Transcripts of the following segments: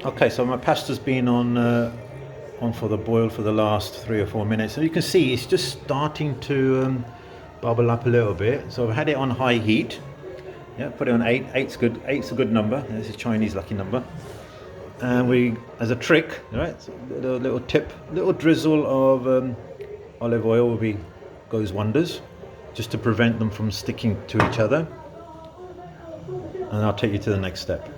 Okay, so my pasta's been on for the boil for the last 3 or 4 minutes, and you can see it's just starting to bubble up a little bit. So I've had it on high heat. Yeah, put it on 8. Eight's good. Eight's a good number. This is a Chinese lucky number. And we, as a trick, right, so little tip, little drizzle of olive oil goes wonders, just to prevent them from sticking to each other. And I'll take you to the next step.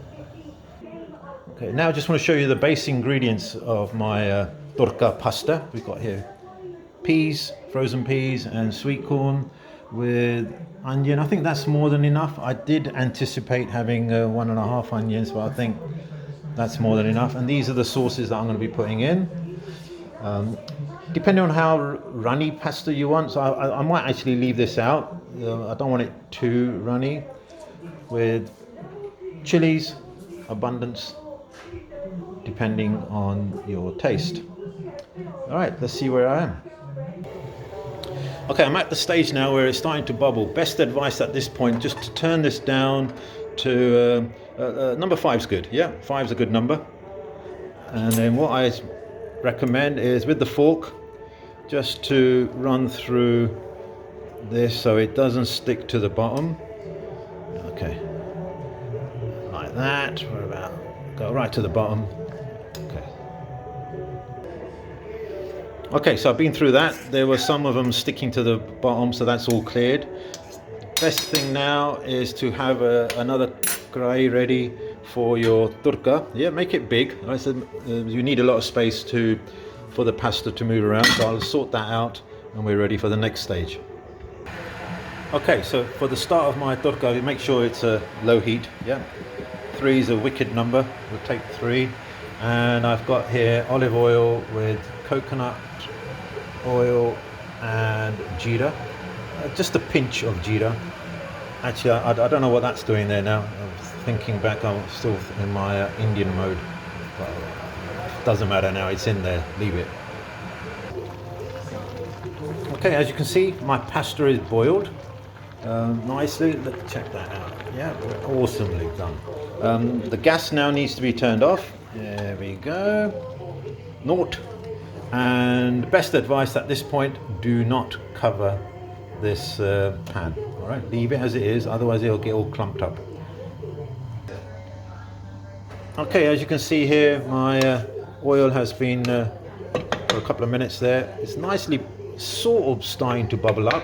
Okay, now I just want to show you the base ingredients of my Tarqa pasta. We've got here peas, frozen peas, and sweet corn with onion. I think that's more than enough. I did anticipate having 1.5 onions, but I think that's more than enough. And these are the sauces that I'm going to be putting in. Depending on how runny pasta you want, so I might actually leave this out. I don't want it too runny. With chilies, abundance, depending on your taste. All right, let's see where I am. Okay, I'm at the stage now where it's starting to bubble. Best advice at this point, just to turn this down to number 5's good. Yeah, 5's a good number. And then what I recommend is with the fork, just to run through this so it doesn't stick to the bottom. Okay, like that. We're about go right to the bottom. Okay, so I've been through that. There were some of them sticking to the bottom, so that's all cleared. Best thing now is to have another karai ready for your tarqa. Yeah, make it big. I said you need a lot of space for the pasta to move around, so I'll sort that out and we're ready for the next stage. Okay, so for the start of my tarqa, make sure it's a low heat. Yeah, 3 is a wicked number. We'll take 3. And I've got here olive oil with coconut oil and jeera, just a pinch of jeera. Actually, I don't know what that's doing there now. I'm thinking back, I'm still in my Indian mode, but it doesn't matter now, it's in there, leave it. Okay, as you can see, my pasta is boiled nicely. Let's check that out. Yeah, awesomely done. The gas now needs to be turned off. There we go. Naught. And best advice at this point, do not cover this pan. All right, leave it as it is, otherwise it'll get all clumped up. Okay, as you can see here, my oil has been for a couple of minutes there. It's nicely sort of starting to bubble up.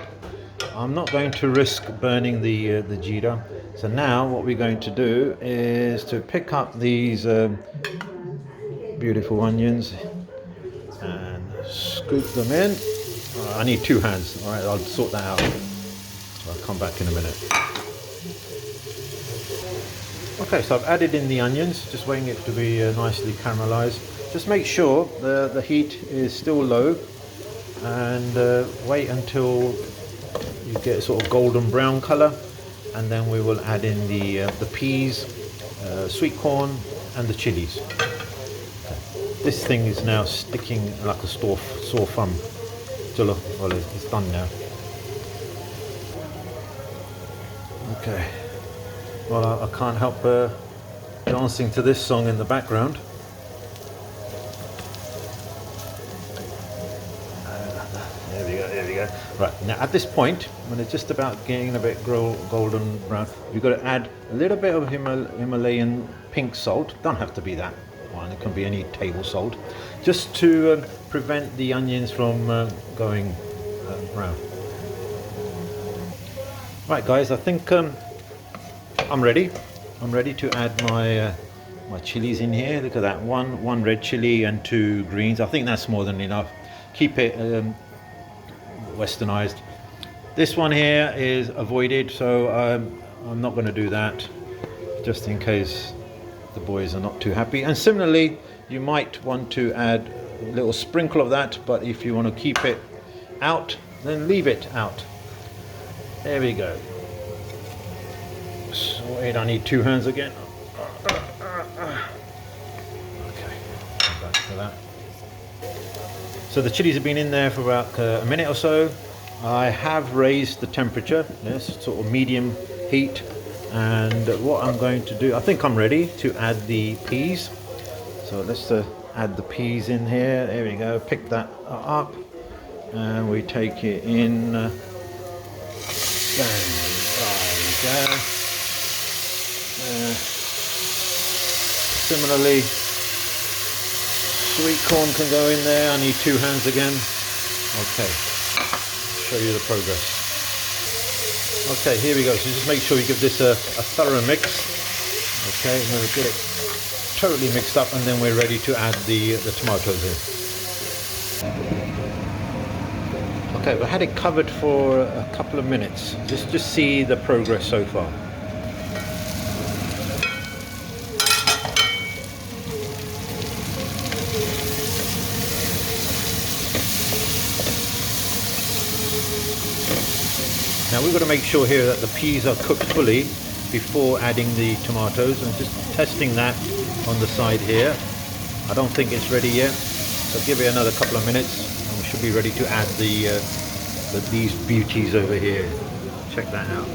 I'm not going to risk burning the jeera. So now what we're going to do is to pick up these beautiful onions and scoop them in. I need 2 hands. All right, I'll sort that out. I'll come back in a minute. Okay, so I've added in the onions, just waiting it to be nicely caramelized. Just make sure the heat is still low, and wait until you get a sort of golden brown color, and then we will add in the peas, sweet corn, and the chilies. This thing is now sticking like a sore thumb. Chalo, well, it's done now. Okay. Well, I can't help dancing to this song in the background. There we go. Right, now at this point, when it's just about getting a bit golden brown, you've got to add a little bit of Himalayan pink salt. Don't have to be that one, it can be any table salt, just to prevent the onions from going brown. Right guys, I think I'm ready. I'm ready to add my my chilies in here. Look at that, one red chili and 2 greens. I think that's more than enough. Keep it westernized. This one here is avoided, so I'm not going to do that, just in case the boys are not too happy. And similarly, you might want to add a little sprinkle of that, but if you want to keep it out, then leave it out. There we go. So wait, I need 2 hands again. Okay, back to that. So the chilies have been in there for about a minute or so. I have raised the temperature, yes, sort of medium heat. And what I'm going to do, I think I'm ready to add the peas. So let's add the peas in here. There we go. Pick that up, and we take it in. Bang. There we go. Similarly, sweet corn can go in there. I need 2 hands again. Okay, show you the progress. Okay, here we go. So just make sure you give this a thorough mix. Okay, and then we'll get it totally mixed up, and then we're ready to add the tomatoes in. Okay, we had it covered for a couple of minutes. Just see the progress so far. Now we've got to make sure here that the peas are cooked fully before adding the tomatoes, and just testing that on the side here. I don't think it's ready yet, so give it another couple of minutes and we should be ready to add these beauties over here. Check that out.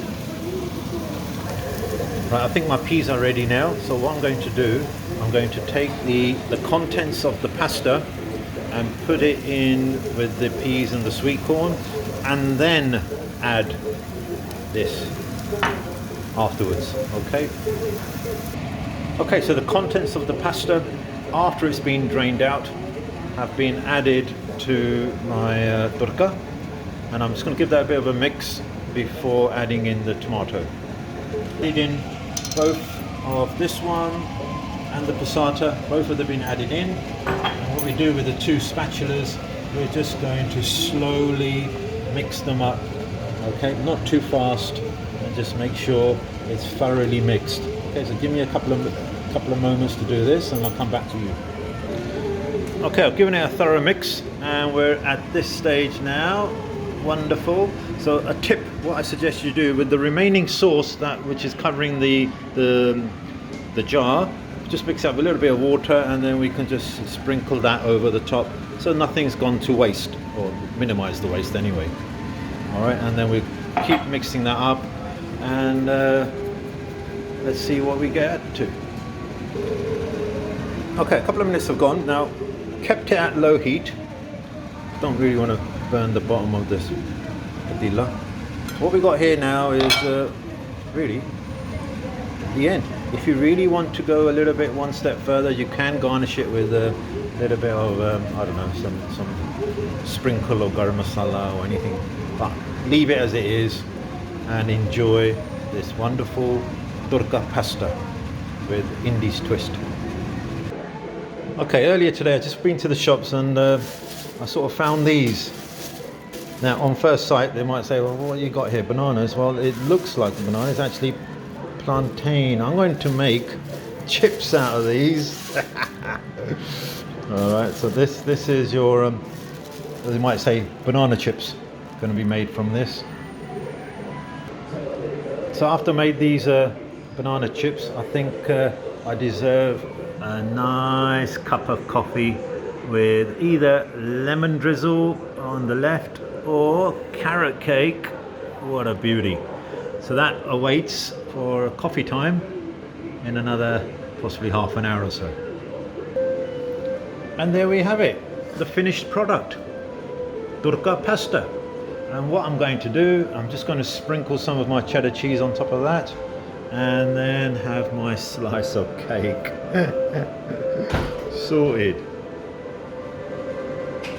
Right, I think my peas are ready now, so what I'm going to do, I'm going to take the contents of the pasta and put it in with the peas and the sweet corn, and then add this afterwards. Okay, so the contents of the pasta, after it's been drained out, have been added to my tarqa, and I'm just going to give that a bit of a mix before adding in the tomato. Add in both of this one and the passata, both of them been added in, and what we do with the 2 spatulas, we're just going to slowly mix them up. Okay, not too fast, and just make sure it's thoroughly mixed. Okay, so give me a couple of moments to do this, and I'll come back to you. Okay, I've given it a thorough mix, and we're at this stage now. Wonderful. So a tip, what I suggest you do with the remaining sauce, that which is covering the jar, just mix up a little bit of water, and then we can just sprinkle that over the top, so nothing's gone to waste, or minimize the waste anyway. All right, and then we keep mixing that up, and let's see what we get to. Okay, a couple of minutes have gone. Now, kept it at low heat. Don't really want to burn the bottom of this padilla. What we got here now is really the end. If you really want to go a little bit one step further, you can garnish it with a little bit of I don't know, some sprinkle of garam masala or anything. But leave it as it is and enjoy this wonderful tarqa pasta with Indy's twist. Okay, earlier today I just been to the shops, and I sort of found these. Now on first sight they might say, well, what you got here, bananas? Well, it looks like a banana, it's actually plantain. I'm going to make chips out of these. Alright, so this is your they might say banana chips, going to be made from this. So after I made these banana chips, I think I deserve a nice cup of coffee with either lemon drizzle on the left or carrot cake. What a beauty. So that awaits for coffee time in another possibly half an hour or so. And there we have it, the finished product, tarqa pasta. And what I'm going to do, I'm just going to sprinkle some of my cheddar cheese on top of that, and then have my slice of cake. Sorted.